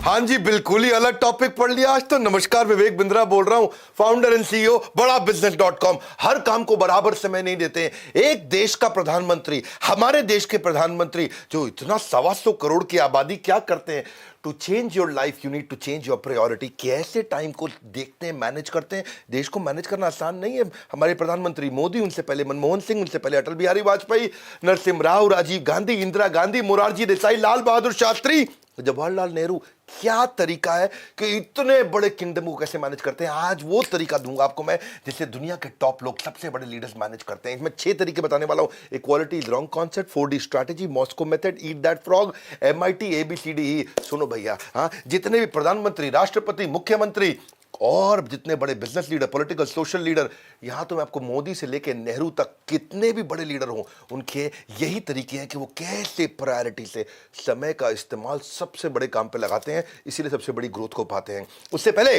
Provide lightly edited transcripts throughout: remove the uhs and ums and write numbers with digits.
हाँ जी, बिल्कुल ही अलग टॉपिक पढ़ लिया आज तो। नमस्कार, विवेक बिंद्रा बोल रहा हूं, फाउंडर एंड सीईओ बड़ा बिजनेस.com। हर काम को बराबर समय नहीं देते हैं। एक देश का प्रधानमंत्री, हमारे देश के प्रधानमंत्री जो इतना 125 करोड़ की आबादी, क्या करते हैं? To change your life you need to change your priority. कैसे टाइम को देखते हैं, मैनेज करते हैं। देश को मैनेज करना आसान नहीं है। हमारे प्रधानमंत्री मोदी, उनसे पहले मनमोहन सिंह, उनसे पहले अटल बिहारी वाजपेयी, नरसिम्हा राव, राजीव गांधी, इंदिरा गांधी, मोरारजी देसाई, लाल बहादुर शास्त्री, जवाहरलाल नेहरू। क्या तरीका है कि इतने बड़े किंगडम को कैसे मैनेज करते हैं। आज वो तरीका दूंगा आपको मैं जिससे दुनिया के टॉप लोग, सबसे बड़े लीडर्स मैनेज करते हैं। इसमें 6 तरीके बताने वाला हूं। Equality is wrong concept, 4D strategy, Moscow method, eat that frog, MIT ABCDE। सुनो भैया, हाँ, जितने भी प्रधानमंत्री, राष्ट्रपति, मुख्यमंत्री और जितने बड़े business leader, political, social leader, यहां तो मैं आपको मोदी से लेकर नेहरू तक कितने भी बड़े लीडर हों, उनके यही तरीके हैं कि वो कैसे प्रायोरिटी से समय का इस्तेमाल सबसे बड़े काम पे लगाते हैं, इसीलिए सबसे बड़ी ग्रोथ को पाते हैं। उससे पहले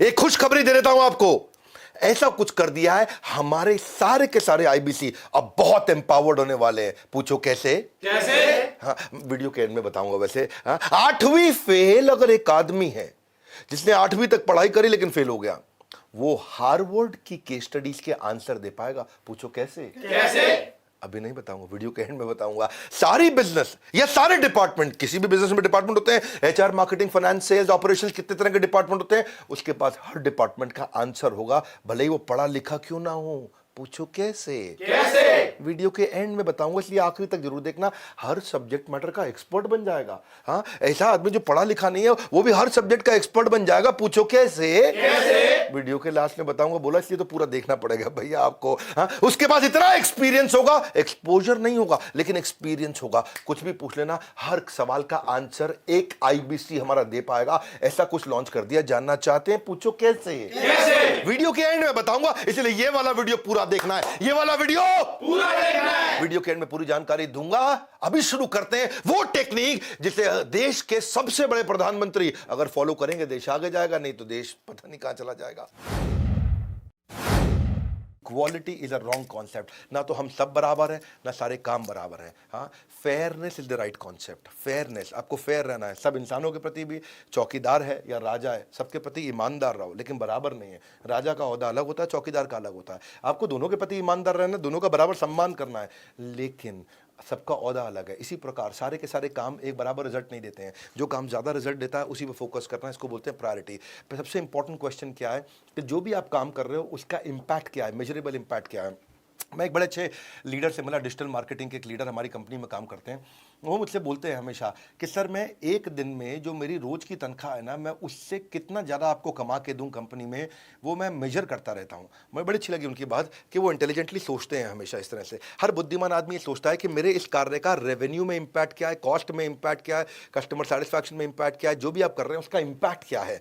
एक खुशखबरी दे देता हूं आपको। ऐसा कुछ कर दिया है, हमारे सारे के सारे IBC अब बहुत एम्पावर्ड होने वाले हैं। पूछो कैसे? हाँ, वीडियो के एंड में बताऊंगा। वैसे हाँ, 8वीं फेल अगर एक आदमी है जिसने 8वीं तक पढ़ाई करी लेकिन फेल हो गया, वो हार्वर्ड की केस स्टडीज के आंसर दे पाएगा। पूछो कैसे? अभी नहीं बताऊंगा, वीडियो के एंड में बताऊंगा। सारी बिजनेस या सारे डिपार्टमेंट, किसी भी बिजनेस में डिपार्टमेंट होते हैं, HR, marketing, finance, sales, operations, कितने तरह के डिपार्टमेंट होते हैं, उसके पास हर डिपार्टमेंट का आंसर होगा, भले ही वो पढ़ा लिखा क्यों ना हो। पूछो कैसे? वीडियो के एंड में बताऊंगा, इसलिए आखिरी तक जरूर देखना। हर सब्जेक्ट मैटर का एक्सपर्ट बन जाएगा। हाँ, ऐसा आदमी जो पढ़ा लिखा नहीं है वो भी हर सब्जेक्ट का एक्सपर्ट बन जाएगा। पूछो कैसे? वीडियो के लास्ट में बताऊंगा, बोला इसलिए तो पूरा देखना पड़ेगा भैया आपको। हाँ, उसके पास इतना एक्सपीरियंस होगा, एक्सपोजर नहीं होगा लेकिन एक्सपीरियंस होगा। कुछ भी पूछ लेना, हर सवाल का आंसर एक IBC हमारा दे पाएगा। ऐसा कुछ लॉन्च कर दिया, जानना चाहते हैं? पूछो कैसे? वीडियो के एंड में बताऊंगा, इसलिए ये वाला वीडियो पूरा देखना है, ये वाला वीडियो पूरा देखना है। वीडियो के एंड में पूरी जानकारी दूंगा। अभी शुरू करते हैं वो टेक्निक जिसे देश के सबसे बड़े प्रधानमंत्री अगर फॉलो करेंगे, देश आगे जाएगा, नहीं तो देश पता नहीं कहां चला जाएगा। Quality is a wrong concept. ना तो हम सब बराबर हैं, ना सारे काम बराबर हैं। हाँ, fairness is the right concept. Fairness, आपको फेयर रहना है। सब इंसानों के प्रति भी, चौकीदार है या राजा है, सबके प्रति ईमानदार रहो, लेकिन बराबर नहीं है। राजा का ओहदा अलग होता है, चौकीदार का अलग होता है। आपको दोनों के प्रति ईमानदार रहना है, दोनों का बराबर सम्मान करना है, लेकिन सबका ओहदा अलग है। इसी प्रकार सारे के सारे काम एक बराबर रिजल्ट नहीं देते हैं। जो काम ज़्यादा रिजल्ट देता है उसी पे फोकस करना है, इसको बोलते हैं प्रायोरिटी। पर सबसे इंपॉर्टेंट क्वेश्चन क्या है कि जो भी आप काम कर रहे हो उसका इम्पैक्ट क्या है, मेजरेबल इम्पैक्ट क्या है। मैं एक बड़े अच्छे लीडर से मिला, डिजिटल मार्केटिंग के एक लीडर हमारी कंपनी में काम करते हैं। वो मुझसे बोलते हैं हमेशा कि सर, मैं एक दिन में जो मेरी रोज की तनख्वाह है ना, मैं उससे कितना ज़्यादा आपको कमा के दूं कंपनी में, वो मैं मेजर करता रहता हूं। मुझे बड़ी अच्छी लगी उनकी बात कि वो इंटेलिजेंटली सोचते हैं हमेशा इस तरह से। हर बुद्धिमान आदमी ये सोचता है कि मेरे इस कार्य का रेवेन्यू में इम्पैक्ट क्या है, कॉस्ट में इम्पैक्ट क्या है, कस्टमर सेटिस्फैक्शन में इम्पैक्ट क्या है, जो भी आप कर रहे हैं उसका इम्पैक्ट क्या है।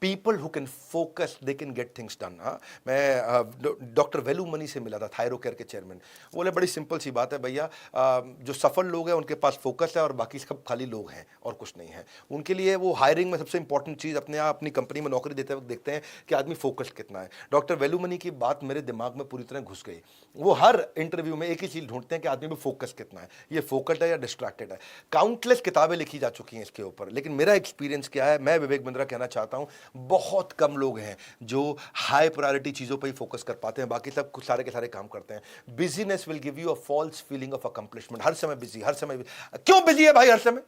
People who can focus they can get things done. मैं डॉक्टर वेलू मनी से मिला था, थायरो केयर के चेयरमैन। बोले बड़ी सिंपल सी बात है भैया, जो सफल लोग हैं उनके पास फोकस है और बाकी सब खाली लोग हैं और कुछ नहीं है। उनके लिए वो हायरिंग में सबसे इंपॉर्टेंट चीज़, अपने आप अपनी कंपनी में नौकरी देते वक्त देखते हैं कि आदमी फोकस कितना है। डॉक्टर वेलुमनी की बात मेरे दिमाग में पूरी तरह घुस गई। वो हर इंटरव्यू में एक ही चीज़ ढूंढते हैं कि आदमी में फोकस कितना है, ये फोकस्ड है या डिस्ट्रैक्टेड है। काउंटलेस किताबें लिखी जा चुकी हैं इसके ऊपर, लेकिन मेरा एक्सपीरियंस क्या है, मैं विवेक बिंद्रा कहना चाहता हूँ, बहुत कम लोग हैं जो हाई प्रायोरिटी चीज़ों पर ही फोकस कर पाते हैं, बाकी सब कुछ सारे के सारे काम करते हैं। Business will give you a false feeling of accomplishment. हर समय बिजी, हर समय क्यों बिजी है भाई? हर समय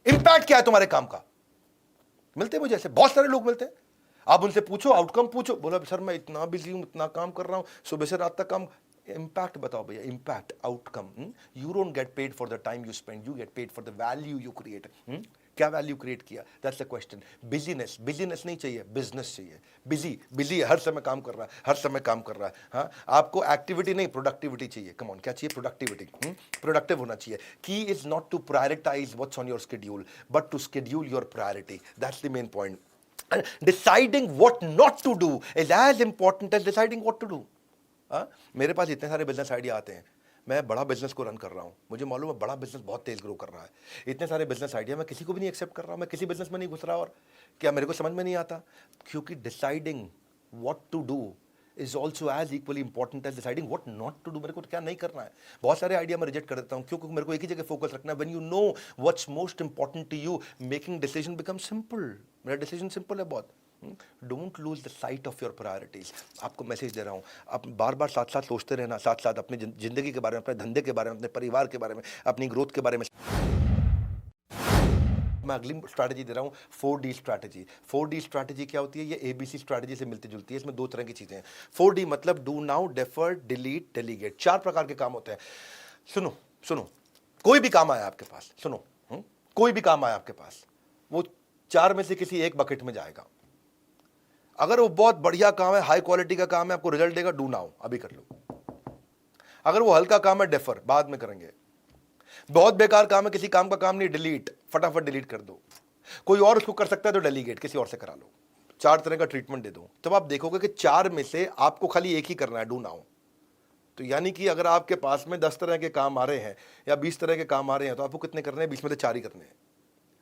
इंपैक्ट क्या है तुम्हारे काम का? मिलते हैं मुझे ऐसे बहुत सारे लोग मिलते हैं, आप उनसे पूछो, आउटकम पूछो, बोला सर मैं इतना बिजी हूं, इतना काम कर रहा हूं, सुबह से रात तक काम। इम्पैक्ट बताओ भैया, impact, outcome. You don't get paid for the time you spend, you get paid for the value you create. क्या वैल्यू क्रिएट किया, that's the question. Business, business नहीं चाहिए, बिजनेस चाहिए। बिजी, बिजी हर समय काम कर रहा है, हर समय काम कर रहा है। हाँ, आपको एक्टिविटी नहीं, प्रोडक्टिविटी चाहिए। कम ऑन, क्या चाहिए? प्रोडक्टिविटी। प्रोडक्टिव होना चाहिए। Key is not to prioritise what's on your schedule, but to schedule your priority. That's the main point. Deciding what not to do is as important as deciding what to do. मेरे पास इतने सारे business idea आते हैं, मैं बड़ा business को run कर रहा हूँ, मुझे मालूम है बड़ा बिजनेस बहुत तेज ग्रो कर रहा है। इतने सारे बिजनेस आइडिया मैं किसी को भी नहीं एक्सेप्ट कर रहा हूँ, मैं किसी बिजनेस में नहीं घुस रहा, और क्या मेरे को समझ में नहीं आता? क्योंकि deciding what to do is also as equally important as deciding what not to do. मेरे को क्या नहीं करना है। बहुत सारे आइडिया मैं रिजेक्ट कर देता हूँ क्योंकि मेरे को एक ही जगह फोकस रखना है। When you know what's most important to you, making decision become simple. मेरा डिसीजन सिंपल है बहुत। Don't lose the sight of your priorities. आपको मैसेज दे रहा हूँ, आप बार बार साथ साथ सोचते रहना, साथ साथ अपनी जिंदगी के बारे में, अपने धंधे के बारे में, अपने परिवार के बारे में, अपनी ग्रोथ के बारे में। मैं अगली स्ट्रैटेजी दे रहा हूँ 4D स्ट्रैटेजी। 4D स्ट्रैटेजी क्या होती है? ये ABC स्ट्रैटेजी से मिलती जुलती है। इसमें दो तरह की चीजें हैं। 4D मतलब do now, defer, delete, delegate. 4 प्रकार के काम होते हैं। सुनो सुनो, कोई भी काम आया आपके पास, सुनो, कोई भी काम आया आपके पास, वो 4 में से किसी एक बकेट में जाएगा। अगर वो बहुत बढ़िया काम है, हाई क्वालिटी का काम है, आपको रिजल्ट देगा, डू नाउ, अभी कर लो। अगर वो हल्का काम है, डेफर, बाद में करेंगे। बहुत बेकार काम है, किसी काम का काम नहीं, डिलीट, फटाफट डिलीट कर दो। कोई और उसको कर सकता है तो डेलीगेट, किसी और से करा लो। 4 तरह का ट्रीटमेंट दे दो। तब आप देखोगे कि 4 में से आपको खाली एक ही करना है, डू नाउ। तो यानी कि अगर आपके पास में 10 तरह के काम आ रहे हैं या 20 तरह के काम आ रहे हैं, तो आपको कितने करने हैं? 20 में से 4 ही करने हैं।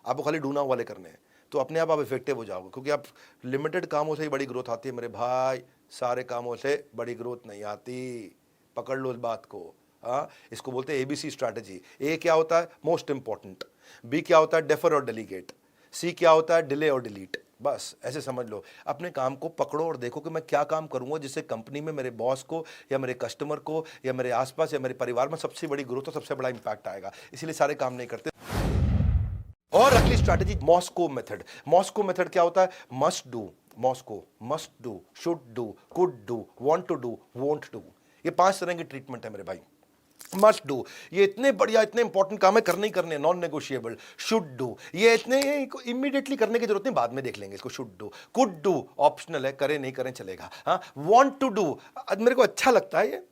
आपको खाली डू नाउ वाले करने हैं। तो अपने आप इफेक्टिव हो जाओगे, क्योंकि आप लिमिटेड कामों से ही बड़ी ग्रोथ आती है मेरे भाई। सारे कामों से बड़ी ग्रोथ नहीं आती। पकड़ लो इस बात को। हाँ, इसको बोलते हैं ABC स्ट्रैटेजी। A क्या होता है? Most important. B क्या होता है? डेफर और डेलीगेट। C क्या होता है? डिले और डिलीट। बस ऐसे समझ लो। अपने काम को पकड़ो और देखो कि मैं क्या काम करूंगा जिससे कंपनी में मेरे बॉस को या मेरे कस्टमर को या मेरे आसपास या मेरे परिवार में सबसे बड़ी ग्रोथ और सबसे बड़ा इंपैक्ट आएगा। इसीलिए सारे काम नहीं करते। और अगली strategy Moscow method. Moscow method क्या होता है? Must do, Moscow, must do, should do, could do, want to do, won't do. ये 5 तरह की ट्रीटमेंट है मेरे भाई। मस्ट डू, ये इतने बढ़िया, इतने इंपॉर्टेंट काम है, करने ही करने, नॉन नेगोशिएबल। शुड डू, ये इतने इमीडिएटली करने की जरूरत नहीं, बाद में देख लेंगे इसको। Should do. Could do optional है, करें नहीं करें चलेगा। हाँ, वांट टू डू, मेरे को अच्छा लगता है, ये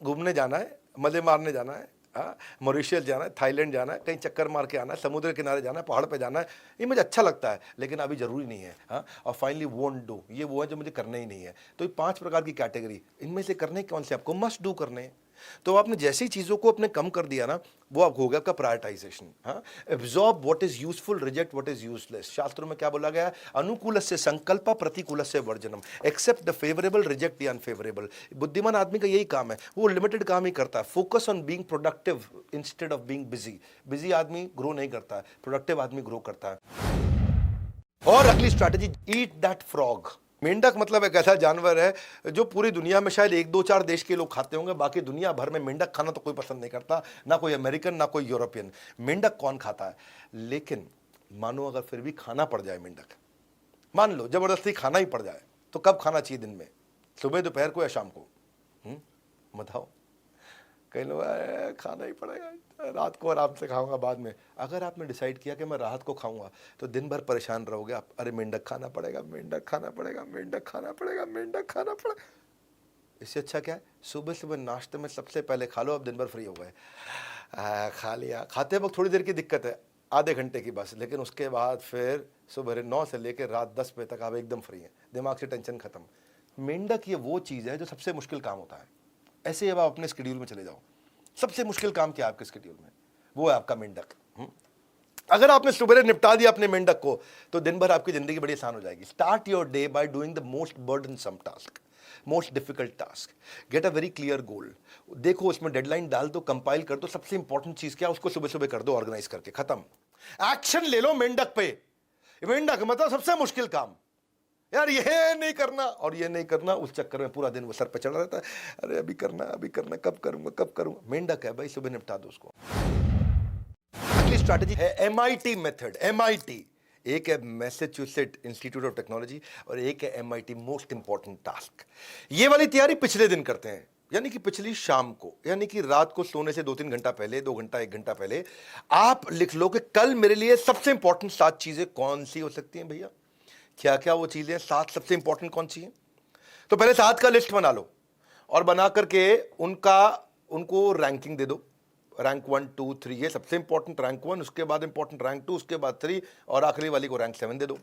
घूमने जाना है, मजे मारने जाना है, हाँ, मॉरिशस जाना है, थाईलैंड जाना है, कहीं चक्कर मार के आना है, समुद्र किनारे जाना है, पहाड़ पे जाना है, ये मुझे अच्छा लगता है, लेकिन अभी जरूरी नहीं है। हाँ, और फाइनली वोंट डू, ये वो है जो मुझे करना ही नहीं है। तो ये 5 प्रकार की कैटेगरी, इनमें से करने कौन से? आपको मस्ट डू करने हैं। तो आपने जैसी चीजों को अपने कम कर दिया ना, वो आप हो गया आपका प्रायोरिटाइजेशन। हाँ, absorb what is useful, reject what is useless. शास्त्रों में क्या बोला गया है? अनुकूलस्य संकल्प, प्रतिकूलस्य वर्जनम। Accept the favourable, reject the unfavourable. बुद्धिमान आदमी का यही काम है, वो लिमिटेड काम ही करता है। Focus on being productive instead of being busy. Busy आदमी ग्रो नहीं करता है, प्रोडक्टिव आदमी ग्रो करता है। और अगली स्ट्रैटेजी, ईट दैट फ्रॉग। मेंढक मतलब एक ऐसा जानवर है जो पूरी दुनिया में शायद 1-2-4 देश के लोग खाते होंगे, बाकी दुनिया भर में मेंढक खाना तो कोई पसंद नहीं करता, ना कोई अमेरिकन, ना कोई यूरोपियन। मेंढक कौन खाता है? लेकिन मानो अगर फिर भी खाना पड़ जाए मेंढक, मान लो जबरदस्ती खाना ही पड़ जाए, तो कब खाना चाहिए? दिन में, सुबह, दोपहर को या शाम को? बताओ। कई लोग खाना ही पड़ेगा, रात को आराम से खाऊंगा बाद में। अगर आपने डिसाइड किया कि मैं रात को खाऊंगा, तो दिन भर परेशान रहोगे आप। अरे मेंढक खाना पड़ेगा, मेंढक खाना पड़ेगा, मेंढक खाना पड़ेगा, मेंढक खाना पड़ेगा। इससे अच्छा क्या है? सुबह सुबह नाश्ते में सबसे पहले खा लो, अब दिन भर फ्री हो गए। खा लिया। खाते वक्त थोड़ी देर की दिक्कत है, आधे घंटे की बस, लेकिन उसके बाद फिर सुबह 9 से लेकर रात 10 बजे तक आप एकदम फ्री हैं, दिमाग से टेंशन खत्म। मेंढक ये वो चीज़ है जो सबसे मुश्किल काम होता है। ऐसे ही अब आप अपने स्केड्यूल में चले जाओ, सबसे मुश्किल काम क्या है आपके स्केड्यूल में? वो है आपका मेंढक। अगर आपने सुबह निपटा दिया अपने मेंढक को, तो दिन भर आपकी जिंदगी बड़ी आसान हो जाएगी। Start your day by doing the most burdensome task, most difficult task. Get a very clear goal. देखो उसमें डेडलाइन डाल दो, कंपाइल कर दो, सबसे इंपॉर्टेंट चीज क्या, उसको सुबह सुबह कर दो, ऑर्गेनाइज करके, खत्म। एक्शन ले लो मेंढक पे। मेंढक मतलब सबसे मुश्किल काम यार, ये नहीं करना और ये नहीं करना, उस चक्कर में पूरा दिन वो सर पे चढ़ा रहता है। अरे अभी करना, अभी करना, कब करूंगा, कब करूंगा। मेंढक है भाई, सुबह निपटा दो उसको। अगली स्ट्रैटेजी है MIT मेथड। MIT, एक है मैसेच्यूसेट इंस्टीट्यूट ऑफ टेक्नोलॉजी और एक है MIT मोस्ट इंपॉर्टेंट टास्क। ये वाली तैयारी पिछले दिन करते हैं, यानी कि पिछली शाम को, यानी कि रात को सोने से 2-3 घंटा पहले, 2 घंटा 1 घंटा पहले आप लिख लो कि कल मेरे लिए सबसे इंपॉर्टेंट 7 चीजें कौन सी हो सकती हैं भैया। क्या क्या वो चीजें, 7 सबसे इंपॉर्टेंट कौन सी हैं? तो पहले 7 का लिस्ट बना लो और बना करके उनको रैंकिंग दे दो। रैंक 1, 2, 3, ये सबसे इंपॉर्टेंट रैंक 1, उसके बाद इंपॉर्टेंट रैंक 2, उसके बाद 3 और आखिरी वाली को रैंक 7 दे दो।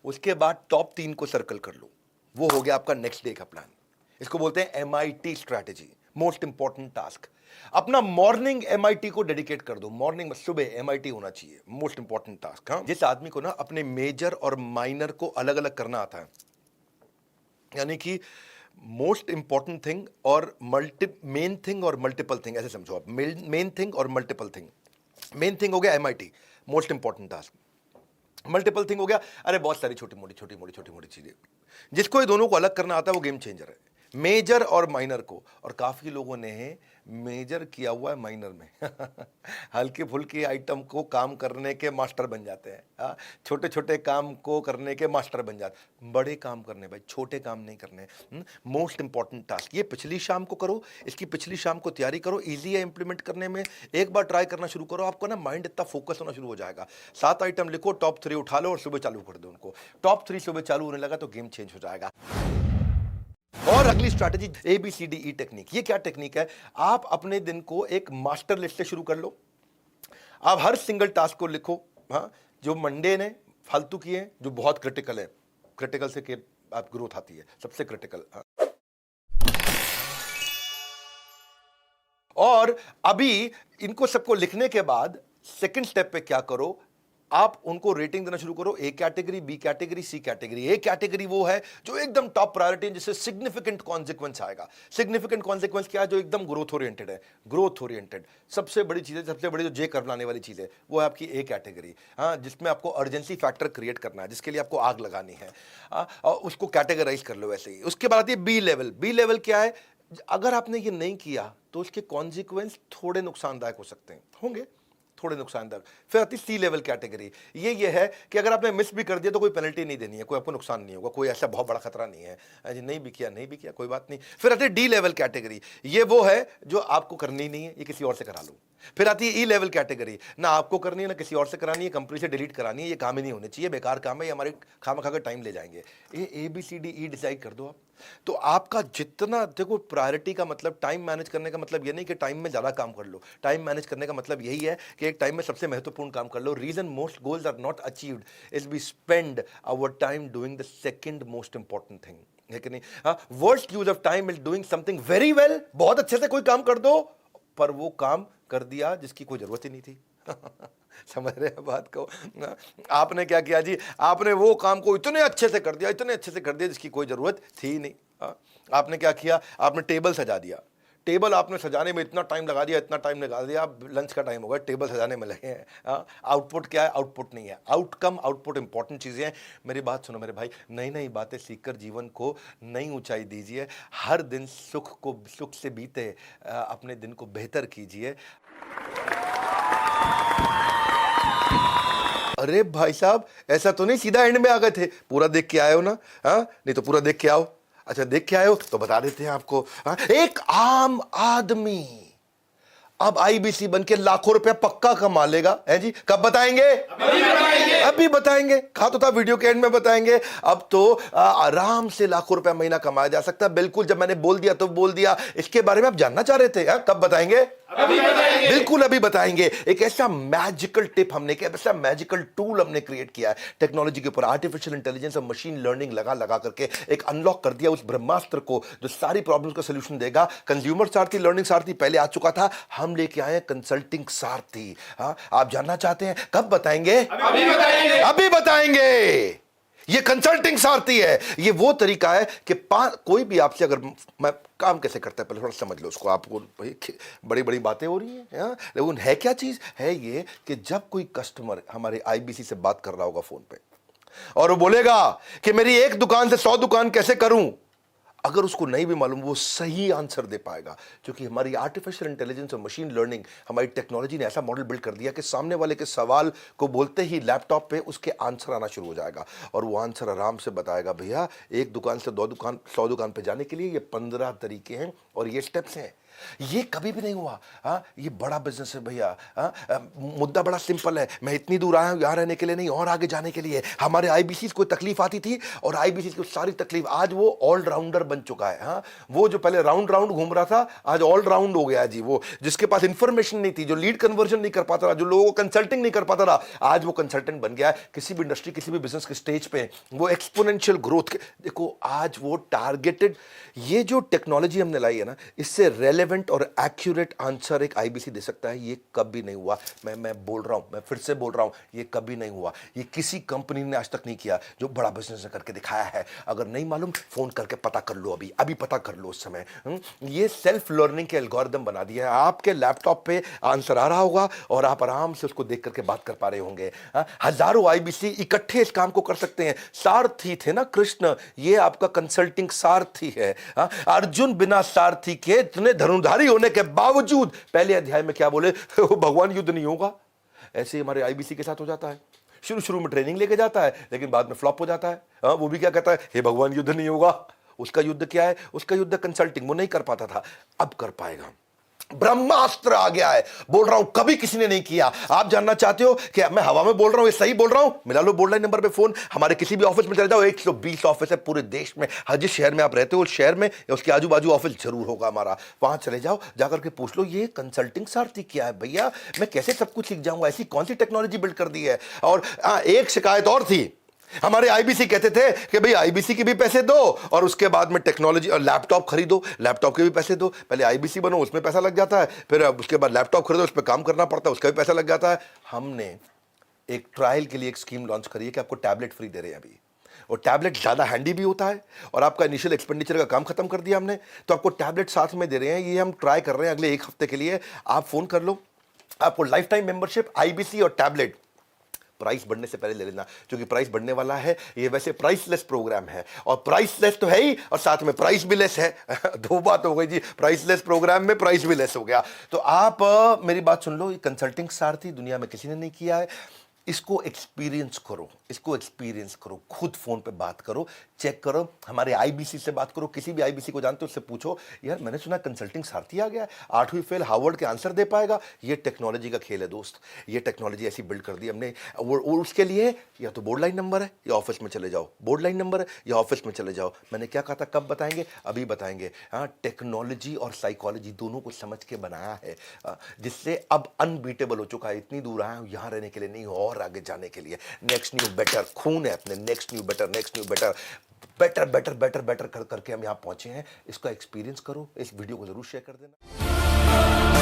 उसके बाद टॉप 3 को सर्कल कर लो। वो हो गया आपका नेक्स्ट डे का प्लान। इसको बोलते हैं MIT strategy, most important task. अपना मॉर्निंग MIT को डेडिकेट कर दो। मॉर्निंग में सुबह MIT होना चाहिए, मोस्ट इंपॉर्टेंट टास्क। हाँ, जिस आदमी को ना अपने मेजर और माइनर को अलग अलग करना आता है, यानी कि मोस्ट इंपॉर्टेंट थिंग और मेन थिंग और मल्टीपल थिंग, ऐसे समझो आप, मेन थिंग और मल्टीपल थिंग। मेन थिंग हो गया MIT, most important task. Multiple thing हो गया, अरे बहुत सारी छोटी मोटी चीजें। जिसको ये दोनों को अलग करना आता है वो गेम चेंजर है, मेजर और माइनर को। और काफी लोगों ने मेजर किया हुआ है माइनर में हल्के फुल्के आइटम को काम करने के मास्टर बन जाते हैं, छोटे छोटे काम को करने के मास्टर बन जाते हैं। बड़े काम करने भाई, छोटे काम नहीं करने। मोस्ट इंपॉर्टेंट टास्क ये पिछली शाम को करो, इसकी पिछली शाम को तैयारी करो, इजी है इंप्लीमेंट करने में। एक बार ट्राई करना शुरू करो, आपको ना माइंड इतना फोकस होना शुरू हो जाएगा। 7 आइटम लिखो, टॉप 3 उठा लो और सुबह चालू कर दो उनको। टॉप 3 सुबह चालू होने लगा तो गेम चेंज हो जाएगा। और अगली स्ट्रैटेजी ABCDE टेक्निक। ये क्या टेक्निक है? आप अपने दिन को एक मास्टर लिस्ट से शुरू कर लो। आप हर सिंगल टास्क को लिखो, हाँ, जो मंडे ने फालतू किए, जो बहुत क्रिटिकल है, क्रिटिकल से के आप ग्रोथ आती है, सबसे क्रिटिकल। हाँ। और अभी इनको सबको लिखने के बाद सेकंड स्टेप पे क्या करो, आप उनको रेटिंग देना शुरू करो। A category, B category, C category. A category वो है जो एकदम टॉप प्रायोरिटी है, जिससे सिग्निफिकेंट कॉन्सिक्वेंस आएगा। सिग्निफिकेंट कॉन्सिक्वेंस क्या है? जो एकदम ग्रोथ ओरिएंटेड है, ग्रोथ ओरिएंटेड। सबसे बड़ी चीज है, सबसे बड़ी जो जे कर्व लाने वाली चीज है, वो है आपकी A कैटेगरी। हाँ, जिसमें आपको अर्जेंसी फैक्टर क्रिएट करना है, जिसके लिए आपको आग लगानी है। और उसको कैटेगराइज कर लो वैसे ही। उसके बाद आती है B लेवल। B लेवल क्या है? अगर आपने ये नहीं किया तो उसके कॉन्सिक्वेंस थोड़े नुकसानदायक हो सकते हैं, होंगे थोड़े नुकसानदायक। फिर आती C लेवल कैटेगरी। ये है कि अगर आपने मिस भी कर दिया तो कोई पेनल्टी नहीं देनी है, कोई आपको नुकसान नहीं होगा, कोई ऐसा बहुत बड़ा खतरा नहीं है, नहीं भी किया कोई बात नहीं। फिर आती है D लेवल कैटेगरी। ये वो है जो आपको करनी नहीं है, ये किसी और से करा लो। फिर आती है E लेवल कैटेगरी। ना आपको करनी है, ना किसी और से करानी है, कंपनी से डिलीट करानी है, ये काम ही नहीं होने चाहिए, बेकार काम है, ये हमारे खामा खा कर टाइम ले जाएंगे। ये ABCDE डिसाइड कर दो आप। तो आपका जितना, देखो, प्रायोरिटी का मतलब, टाइम मैनेज करने का मतलब ये नहीं कि टाइम में ज्यादा काम कर लो। टाइम मैनेज करने का मतलब यही है कि एक टाइम में सबसे महत्वपूर्ण काम कर लो। Reason most goals are not achieved is we spend our time doing the second most important thing, है कि नहीं? हाँ, worst use of time is doing something very well. बहुत अच्छे से कोई काम कर दो, पर वो काम कर दिया जिसकी कोई जरूरत ही नहीं थी समझ रहे हैं बात को? आपने क्या किया जी? आपने वो काम को इतने अच्छे से कर दिया जिसकी कोई जरूरत थी नहीं। आपने क्या किया? आपने टेबल सजा दिया। टेबल आपने सजाने में इतना टाइम लगा दिया, लंच का टाइम हो गया, टेबल सजाने में लगे हैं। आउटपुट क्या है? आउटपुट नहीं है, आउटकम। आउटपुट इंपॉर्टेंट चीजें हैं। मेरी बात सुनो मेरे भाई, नई नई बातें सीखकर जीवन को नई ऊंचाई दीजिए। हर दिन सुख से बीते, अपने दिन को बेहतर कीजिए। अरे भाई साहब, ऐसा तो नहीं सीधा एंड में आ गए थे? पूरा देख के आए हो ना? हाँ, नहीं तो पूरा देख के आओ। अच्छा, देख के आए हो तो बता देते हैं आपको। हाँ? एक आम आदमी अब IBC बन के लाखों रुपया पक्का कमा लेगा, है जी? कब बताएंगे? अभी बताएंगे। कहा तो था वीडियो के एंड में बताएंगे। अब तो आराम से लाखों रुपया महीना कमाया जा सकता है। बिल्कुल, जब मैंने बोल दिया तो बोल दिया। इसके बारे में आप जानना चाह रहे थे? कब बताएंगे? बिल्कुल अभी बताएंगे। एक ऐसा मैजिकल टिप हमने, ऐसा मैजिकल टूल हमने क्रिएट किया है टेक्नोलॉजी के ऊपर। आर्टिफिशियल इंटेलिजेंस और मशीन लर्निंग लगा करके एक अनलॉक कर दिया उस ब्रह्मास्त्र को जो सारी प्रॉब्लम्स का सोल्यूशन देगा। कंज्यूमर सारथी, लर्निंग सारथी पहले आ चुका था, हम लेके आए कंसल्टिंग सारथी। हाँ, आप जानना चाहते हैं? कब बताएंगे? अभी बताएंगे। ये कंसल्टिंग सारथी है। ये वो तरीका है कि कोई भी आपसे, अगर मैं काम कैसे करता है पहले थोड़ा समझ लो उसको। आपको बड़ी बड़ी बातें हो रही हैं, लेकिन है क्या चीज है? ये कि जब कोई कस्टमर हमारे IBC से बात कर रहा होगा फोन पे और वो बोलेगा कि मेरी एक दुकान से 100 दुकान कैसे करूं, अगर उसको नहीं भी मालूम, वो सही आंसर दे पाएगा, क्योंकि हमारी आर्टिफिशियल इंटेलिजेंस और मशीन लर्निंग, हमारी टेक्नोलॉजी ने ऐसा मॉडल बिल्ड कर दिया कि सामने वाले के सवाल को बोलते ही लैपटॉप पे उसके आंसर आना शुरू हो जाएगा और वो आंसर आराम से बताएगा, भैया एक दुकान से 100 दुकान पे जाने के लिए ये 15 तरीके हैं और ये स्टेप्स हैं। ये कभी भी नहीं हुआ। हाँ, ये बड़ा बिजनेस है भैया। हाँ, मुद्दा बड़ा सिंपल है। मैं इतनी दूर आया हूं यहां रहने के लिए नहीं, और आगे जाने के लिए। हमारे IBC को तकलीफ आती थी और IBC की सारी तकलीफ, आज वो ऑलराउंडर बन चुका है। हाँ, वो जो पहले राउंड घूम रहा था, आज ऑलराउंड हो गया जी। वो जिसके पास इंफॉर्मेशन नहीं थी, जो लीड कन्वर्जन नहीं कर पाता था, जो लोगों को कंसल्टिंग नहीं कर पाता था, आज वो कंसल्टेंट बन गया है। किसी भी इंडस्ट्री, किसी भी बिजनेस के स्टेज पे वो एक्सपोनेंशियल ग्रोथ देखो, आज वो टारगेटेड, ये जो टेक्नोलॉजी हमने लाई है ना, इससे रेलेवेंट और एक्यूरेट आंसर एक IBC दे सकता है। ये कभी नहीं हुआ। मैं बोल रहा हूं, मैं फिर से बोल रहा हूं, ये कभी नहीं हुआ। ये किसी कंपनी ने आज तक नहीं किया जो बड़ा बिजनेस करके दिखाया है। अगर नहीं मालूम, फोन करके पता कर लो। लो, अभी अभी पता कर लो उस समय। ये सेल्फ लर्निंग के एल्गोरिदम बना दिया है, आपके लैपटॉप पे आंसर आ रहा होगा और आप आराम से उसको देख करके बात कर पा रहे होंगे। हजारों आईबीसी इकट्ठे इस काम को कर सकते हैं। सारथी थे ना कृष्ण, ये आपका कंसल्टिंग सारथी है। अर्जुन बिना सारथी के इतने धनुर्धारी होने के बावजूद पहले अध्याय में क्या बोले, भगवान युद्ध नहीं होगा। ऐसे ही हमारे आईबीसी के साथ हो जाता है, शुरू शुरू में ट्रेनिंग लेके जाता है लेकिन बाद में फ्लॉप हो जाता है। वो भी क्या कहता है, हे भगवान युद्ध नहीं होगा। उसका युद्ध क्या है, उसका युद्ध कंसल्टिंग, वो नहीं कर पाता था, अब कर पाएगा। ब्रह्मास्त्र आ गया है, बोल रहा हूं कभी किसी ने नहीं किया। आप जानना चाहते हो कि मैं हवा में बोल रहा हूं ये सही बोल रहा हूं, मिला लो बोर्ड लाइन नंबर पे फोन। हमारे किसी भी ऑफिस में चले जाओ, 120 ऑफिस है पूरे देश में। हर जिस शहर में आप रहते हो उस शहर में या उसके आजू बाजू ऑफिस जरूर होगा हमारा। वहां चले जाओ, जाकर के पूछ लो ये कंसल्टिंग सारथी क्या है भैया, मैं कैसे सब कुछ सीख जाऊंगा, ऐसी कौन सी टेक्नोलॉजी बिल्ड कर दी है। और एक शिकायत और थी, हमारे आईबीसी कहते थे कि भाई आईबीसी के भी पैसे दो और उसके बाद में टेक्नोलॉजी और लैपटॉप खरीदो, लैपटॉप के भी पैसे दो। पहले आईबीसी बनो, उसमें पैसा लग जाता है, फिर उसके बाद लैपटॉप खरीदो, उस पर काम करना पड़ता है, उसका भी पैसा लग जाता है। हमने एक ट्रायल के लिए एक स्कीम लॉन्च करी है कि आपको टैबलेट फ्री दे रहे हैं अभी, और टैबलेट ज़्यादा हैंडी भी होता है और आपका इनिशियल एक्सपेंडिचर का काम खत्म कर दिया हमने, तो आपको टैबलेट साथ में दे रहे हैं। ये हम ट्राई कर रहे हैं अगले 1 हफ्ते के लिए। आप फ़ोन कर लो, आपको लाइफ टाइम मेंबरशिप, आईबीसी और टैबलेट। प्राइस बढ़ने से पहले ले लेना, क्योंकि प्राइस बढ़ने वाला है। ये वैसे प्राइसलेस प्रोग्राम है, और प्राइसलेस तो है ही और साथ में प्राइस भी लेस है। दो बात हो गई जी, प्राइसलेस प्रोग्राम में प्राइस भी लेस हो गया। तो आप मेरी बात सुन लो, ये कंसल्टिंग सारथी दुनिया में किसी ने नहीं किया है। इसको एक्सपीरियंस करो, इसको एक्सपीरियंस करो, खुद फोन पे बात करो, चेक करो, हमारे आईबीसी से बात करो, किसी भी आईबीसी को जानते हो उससे पूछो, यार मैंने सुना कंसल्टिंग सारथी आ गया है, 8वीं फेल हार्वर्ड के आंसर दे पाएगा। ये टेक्नोलॉजी का खेल है दोस्त, ये टेक्नोलॉजी ऐसी बिल्ड कर दी हमने। और उसके लिए या तो बोर्ड लाइन नंबर है या ऑफिस में चले जाओ, बोर्ड लाइन नंबर है या ऑफिस में चले जाओ। मैंने क्या कहा था, कब बताएंगे, अभी बताएंगे। हाँ, टेक्नोलॉजी और साइकोलॉजी दोनों को समझ के बनाया है, जिससे अब अनबीटेबल हो चुका है। इतनी दूर आया हूं यहाँ रहने के लिए नहीं, और आगे जाने के लिए। नेक्स्ट न्यू बेटर खून है अपने, next new better, next new better, better better better better कर करके हम यहाँ पहुंचे हैं। इसका एक्सपीरियंस करो, इस वीडियो को जरूर शेयर कर देना।